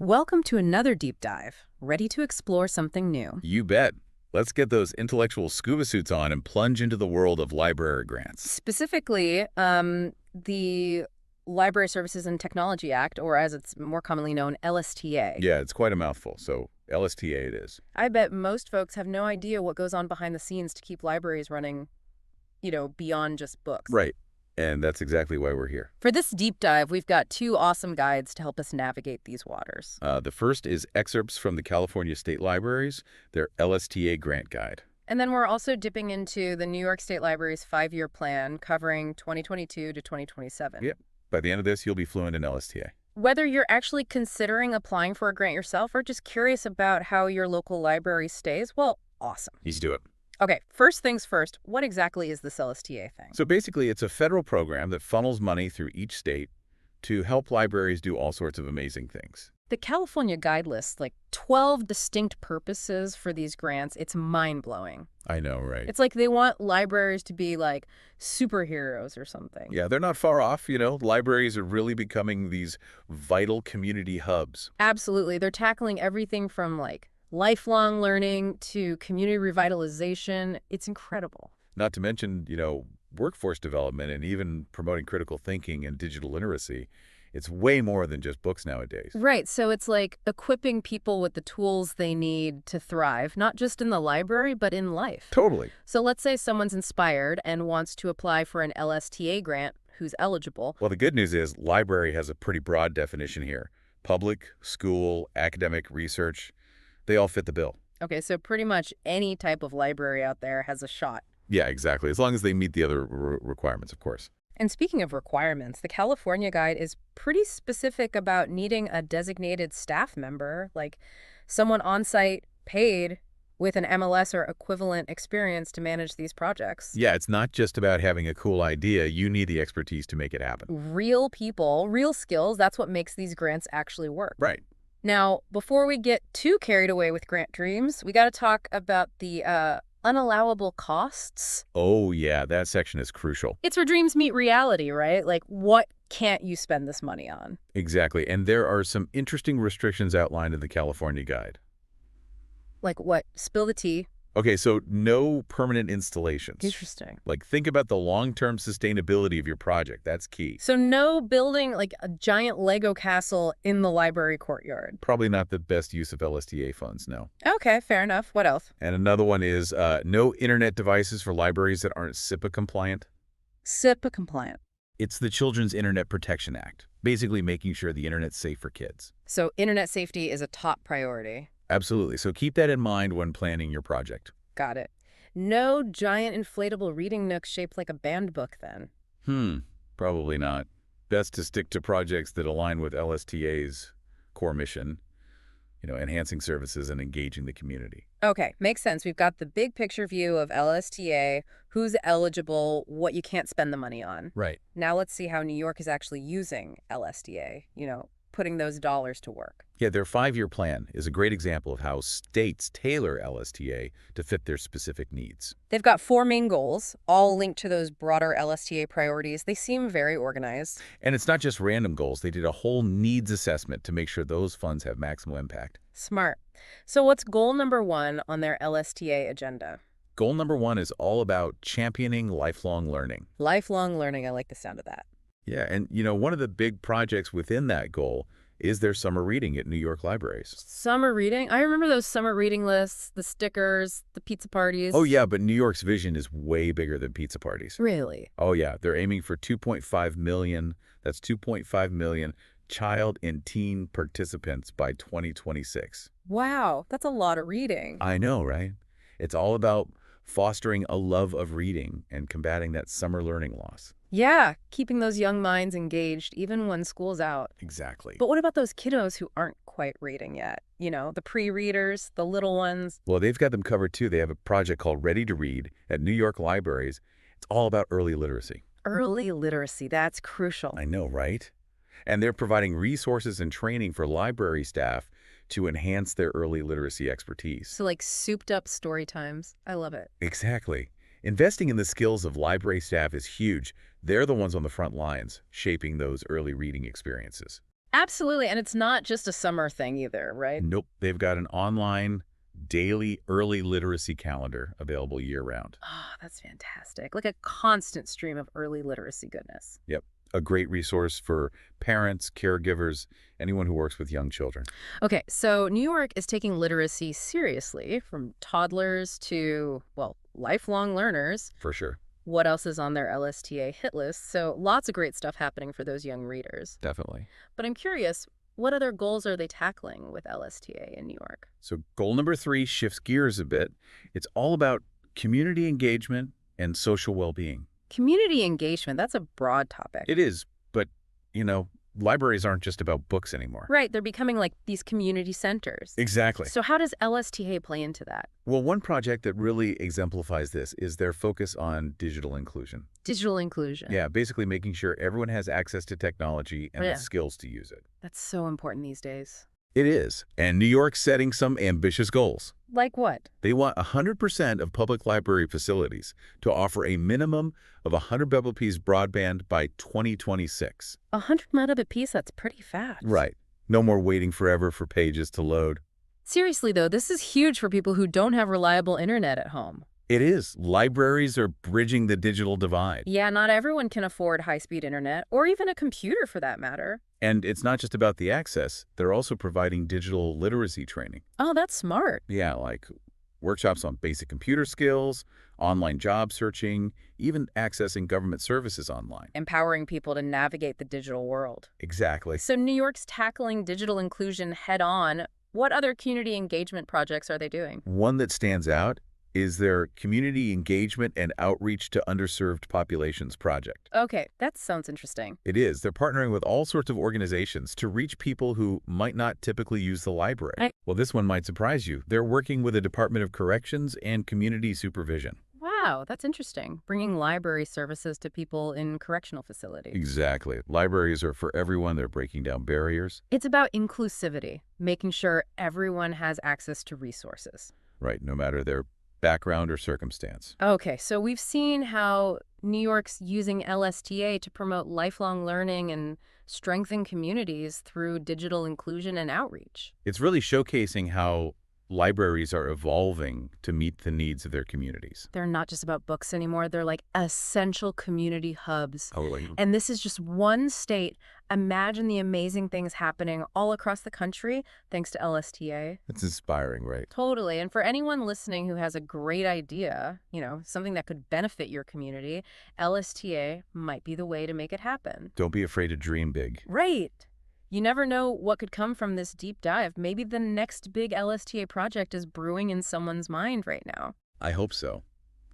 Welcome to another deep dive. Ready to explore something new? You bet. Let's get those intellectual scuba suits on and plunge into the world of library grants. Specifically, the Library Services and Technology Act, or as it's more commonly known, LSTA. Yeah, it's quite a mouthful, so LSTA it is. I bet most folks have no idea what goes on behind the scenes to keep libraries running, beyond just books. Right, and that's exactly why we're here. For this deep dive, we've got two awesome guides to help us navigate these waters. The first is excerpts from the California State Libraries, their LSTA grant guide. And then we're also dipping into the New York State Library's 5-year plan covering 2022 to 2027. Yep. By the end of this, you'll be fluent in LSTA. Whether you're actually considering applying for a grant yourself or just curious about how your local library stays, well, awesome. Easy to do it. Okay, first things first, what exactly is this LSTA thing? So basically, it's a federal program that funnels money through each state to help libraries do all sorts of amazing things. The California Guide lists like 12 distinct purposes for these grants. It's mind-blowing. I know, right? It's like they want libraries to be like superheroes or something. Yeah, they're not far off, Libraries are really becoming these vital community hubs. Absolutely. They're tackling everything from like lifelong learning to community revitalization. It's incredible. Not to mention, workforce development and even promoting critical thinking and digital literacy. It's way more than just books nowadays. Right. So it's like equipping people with the tools they need to thrive, not just in the library, but in life. Totally. So let's say someone's inspired and wants to apply for an LSTA grant who's eligible. Well, the good news is library has a pretty broad definition here. Public, school, academic, research, they all fit the bill. Okay, so pretty much any type of library out there has a shot. Yeah, exactly. As long as they meet the other requirements, of course. And speaking of requirements, the California Guide is pretty specific about needing a designated staff member, like someone on-site paid with an MLS or equivalent experience to manage these projects. Yeah, it's not just about having a cool idea. You need the expertise to make it happen. Real people, real skills, that's what makes these grants actually work. Right. Now, before we get too carried away with grant dreams, we got to talk about the unallowable costs. Oh, yeah, that section is crucial. It's where dreams meet reality, right? Like, what can't you spend this money on? Exactly. And there are some interesting restrictions outlined in the California Guide. Like what? Spill the tea. Okay, so no permanent installations. Interesting. Like, think about the long-term sustainability of your project. That's key. So no building like a giant Lego castle in the library courtyard. Probably not the best use of LSTA funds, no. Okay, fair enough. What else? And another one is no internet devices for libraries that aren't SIPA compliant. SIPA compliant. It's the Children's Internet Protection Act, basically making sure the internet's safe for kids. So internet safety is a top priority. Absolutely. So keep that in mind when planning your project. Got it. No giant inflatable reading nooks shaped like a band book, then. Probably not. Best to stick to projects that align with LSTA's core mission, enhancing services and engaging the community. Okay, makes sense. We've got the big picture view of LSTA, who's eligible, what you can't spend the money on. Right. Now let's see how New York is actually using LSTA, putting those dollars to work. Yeah, their 5-year plan is a great example of how states tailor LSTA to fit their specific needs. They've got 4 main goals, all linked to those broader LSTA priorities. They seem very organized. And it's not just random goals. They did a whole needs assessment to make sure those funds have maximal impact. Smart. So what's goal number 1 on their LSTA agenda? Goal number 1 is all about championing lifelong learning. Lifelong learning. I like the sound of that. Yeah, and one of the big projects within that goal is their summer reading at New York libraries. Summer reading? I remember those summer reading lists, the stickers, the pizza parties. Oh, yeah, but New York's vision is way bigger than pizza parties. Really? Oh, yeah. They're aiming for 2.5 million. That's 2.5 million child and teen participants by 2026. Wow, that's a lot of reading. I know, right? It's all about fostering a love of reading and combating that summer learning loss. Yeah, keeping those young minds engaged even when school's out. Exactly. But what about those kiddos who aren't quite reading yet? The pre-readers, the little ones. Well, they've got them covered too. They have a project called Ready to Read at New York libraries. It's all about early literacy. Early literacy, that's crucial. I know, right? And they're providing resources and training for library staff to enhance their early literacy expertise. So like souped up story times. I love it. Exactly. Investing in the skills of library staff is huge. They're the ones on the front lines, shaping those early reading experiences. Absolutely, and it's not just a summer thing either, right? Nope, they've got an online daily early literacy calendar available year-round. Oh, that's fantastic. Like a constant stream of early literacy goodness. Yep, a great resource for parents, caregivers, anyone who works with young children, Okay, so New York is taking literacy seriously, from toddlers to, well, lifelong learners. for sure. What else is on their LSTA hit list? So lots of great stuff happening for those young readers. Definitely. But I'm curious, what other goals are they tackling with LSTA in New York? So goal number 3 shifts gears a bit. It's all about community engagement and social well-being. Community engagement, that's a broad topic. It is, but, you know, libraries aren't just about books anymore. Right, they're becoming like these community centers. Exactly. So how does LSTA play into that? Well, one project that really exemplifies this is their focus on digital inclusion. Digital inclusion. Yeah, basically making sure everyone has access to technology and Yeah. the skills to use it. That's so important these days. It is. And New York's setting some ambitious goals. Like what? They want 100% of public library facilities to offer a minimum of 100 Mbps broadband by 2026. 100 megabit, that's pretty fast. Right. No more waiting forever for pages to load. Seriously, though, this is huge for people who don't have reliable internet at home. It is. Libraries are bridging the digital divide. Yeah, not everyone can afford high-speed internet, or even a computer for that matter. And it's not just about the access. They're also providing digital literacy training. Oh, that's smart. Yeah, like workshops on basic computer skills, online job searching, even accessing government services online. Empowering people to navigate the digital world. Exactly. So New York's tackling digital inclusion head-on. What other community engagement projects are they doing? One that stands out is their Community Engagement and Outreach to Underserved Populations project. Okay, that sounds interesting. It is. They're partnering with all sorts of organizations to reach people who might not typically use the library. Well, this one might surprise you. They're working with the Department of Corrections and Community Supervision. Wow, that's interesting. Bringing library services to people in correctional facilities. Exactly. Libraries are for everyone. They're breaking down barriers. It's about inclusivity, making sure everyone has access to resources. Right, no matter their background or circumstance. Okay, so we've seen how New York's using LSTA to promote lifelong learning and strengthen communities through digital inclusion and outreach. It's really showcasing how libraries are evolving to meet the needs of their communities. They're not just about books anymore, they're like essential community hubs. Totally. And this is just one state. Imagine the amazing things happening all across the country thanks to LSTA. It's inspiring, right? Totally. And for anyone listening who has a great idea, something that could benefit your community, LSTA might be the way to make it happen. Don't be afraid to dream big. Right. You never know what could come from this deep dive. Maybe the next big LSTA project is brewing in someone's mind right now. I hope so.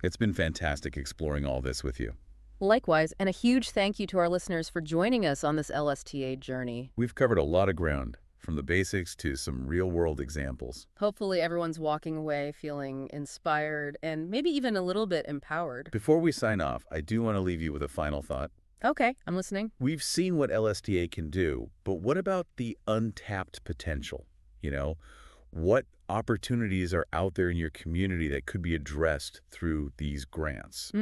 It's been fantastic exploring all this with you. Likewise, and a huge thank you to our listeners for joining us on this LSTA journey. We've covered a lot of ground, from the basics to some real-world examples. Hopefully everyone's walking away feeling inspired and maybe even a little bit empowered. Before we sign off, I do want to leave you with a final thought. Okay, I'm listening. We've seen what LSTA can do, but what about the untapped potential? What opportunities are out there in your community that could be addressed through these grants?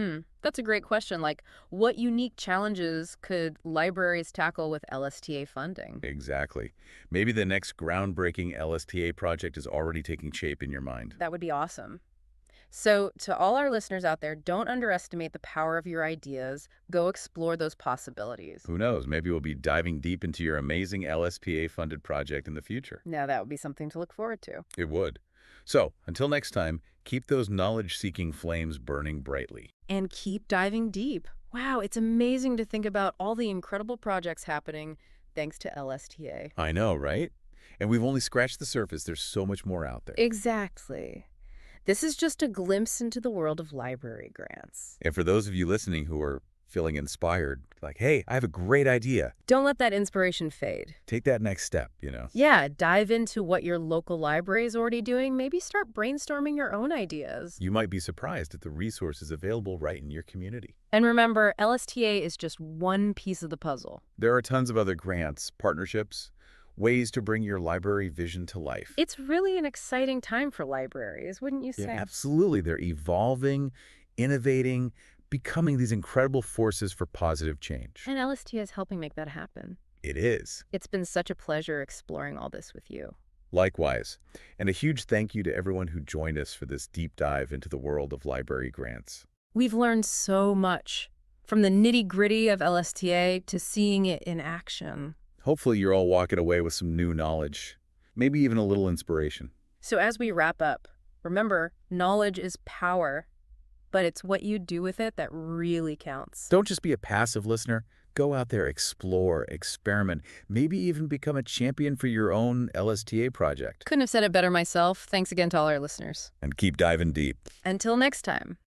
That's a great question. Like, what unique challenges could libraries tackle with LSTA funding? Exactly. Maybe the next groundbreaking LSTA project is already taking shape in your mind. That would be awesome. So, to all our listeners out there, don't underestimate the power of your ideas. Go explore those possibilities. Who knows? Maybe we'll be diving deep into your amazing LSTA-funded project in the future. Now, that would be something to look forward to. It would. So, until next time, keep those knowledge-seeking flames burning brightly. And keep diving deep. Wow, it's amazing to think about all the incredible projects happening thanks to LSTA. I know, right? And we've only scratched the surface. There's so much more out there. Exactly. This is just a glimpse into the world of library grants. And for those of you listening who are feeling inspired, like, hey, I have a great idea. Don't let that inspiration fade. Take that next step, Yeah, dive into what your local library is already doing. Maybe start brainstorming your own ideas. You might be surprised at the resources available right in your community. And remember, LSTA is just one piece of the puzzle. There are tons of other grants, partnerships, ways to bring your library vision to life. It's really an exciting time for libraries, wouldn't you say? Yeah, absolutely. They're evolving, innovating, becoming these incredible forces for positive change. And LSTA is helping make that happen. It is. It's been such a pleasure exploring all this with you. Likewise. And a huge thank you to everyone who joined us for this deep dive into the world of library grants. We've learned so much, from the nitty-gritty of LSTA to seeing it in action. Hopefully you're all walking away with some new knowledge, maybe even a little inspiration. So as we wrap up, remember, knowledge is power, but it's what you do with it that really counts. Don't just be a passive listener. Go out there, explore, experiment, maybe even become a champion for your own LSTA project. Couldn't have said it better myself. Thanks again to all our listeners. And keep diving deep. Until next time.